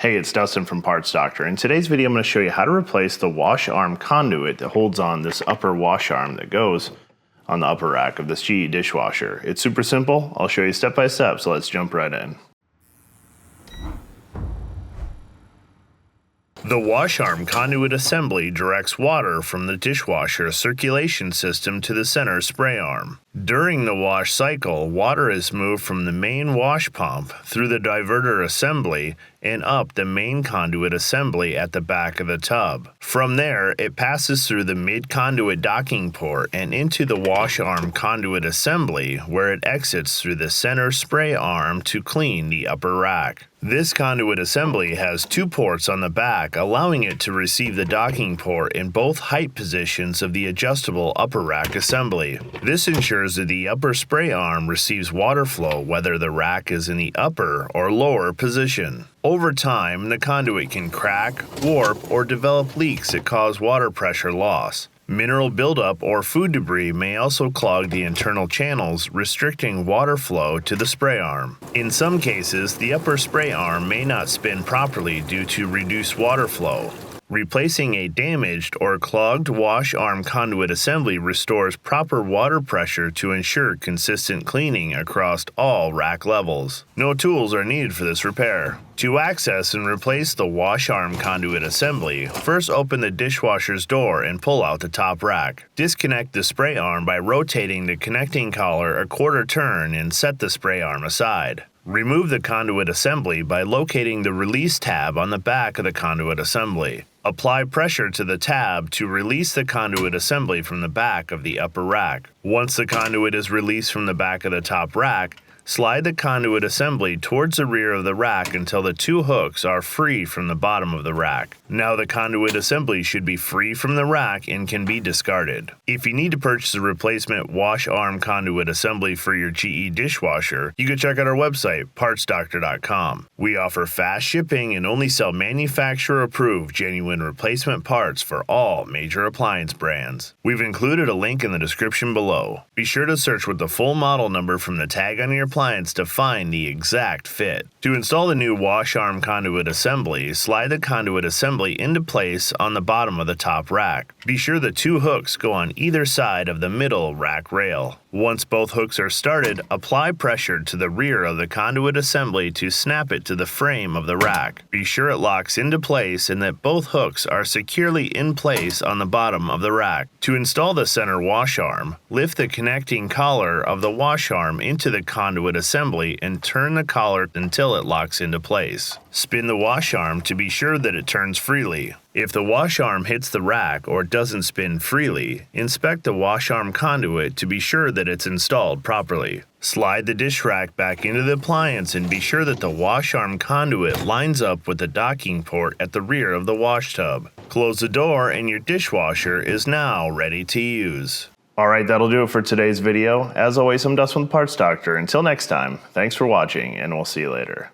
Hey, it's Dustin from Parts Doctor. In today's video, I'm going to show you how to replace the wash arm conduit that holds on this upper wash arm that goes on the upper rack of this GE dishwasher. It's super simple. I'll show you step by step, so let's jump right in. The wash arm conduit assembly directs water from the dishwasher circulation system to the center spray arm. During the wash cycle, water is moved from the main wash pump through the diverter assembly and up the main conduit assembly at the back of the tub. From there, it passes through the mid-conduit docking port and into the wash arm conduit assembly, where it exits through the center spray arm to clean the upper rack. This conduit assembly has two ports on the back, allowing it to receive the docking port in both height positions of the adjustable upper rack assembly. This ensures that the upper spray arm receives water flow whether the rack is in the upper or lower position. Over time, the conduit can crack, warp, or develop leaks that cause water pressure loss. Mineral buildup or food debris may also clog the internal channels, restricting water flow to the spray arm. In some cases, the upper spray arm may not spin properly due to reduced water flow. Replacing a damaged or clogged wash arm conduit assembly restores proper water pressure to ensure consistent cleaning across all rack levels. No tools are needed for this repair. To access and replace the wash arm conduit assembly, first open the dishwasher's door and pull out the top rack. Disconnect the spray arm by rotating the connecting collar a quarter turn and set the spray arm aside. Remove the conduit assembly by locating the release tab on the back of the conduit assembly. Apply pressure to the tab to release the conduit assembly from the back of the upper rack. Once the conduit is released from the back of the top rack, slide the conduit assembly towards the rear of the rack until the two hooks are free from the bottom of the rack. Now the conduit assembly should be free from the rack and can be discarded. If you need to purchase a replacement wash arm conduit assembly for your GE dishwasher, you can check out our website, partsdoctor.com. We offer fast shipping and only sell manufacturer-approved genuine replacement parts for all major appliance brands. We've included a link in the description below. Be sure to search with the full model number from the tag on your appliance to find the exact fit. To install the new wash arm conduit assembly, slide the conduit assembly into place on the bottom of the top rack. Be sure the two hooks go on either side of the middle rack rail. Once both hooks are started, apply pressure to the rear of the conduit assembly to snap it to the frame of the rack. Be sure it locks into place and that both hooks are securely in place on the bottom of the rack. To install the center wash arm, lift the connecting collar of the wash arm into the conduit assembly and turn the collar until it locks into place. Spin the wash arm to be sure that it turns freely. If the wash arm hits the rack or doesn't spin freely, inspect the wash arm conduit to be sure that it's installed properly. Slide the dish rack back into the appliance and be sure that the wash arm conduit lines up with the docking port at the rear of the wash tub. Close the door and your dishwasher is now ready to use. Alright, that'll do it for today's video. As always, I'm Dustin with Parts Doctor. Until next time, thanks for watching and we'll see you later.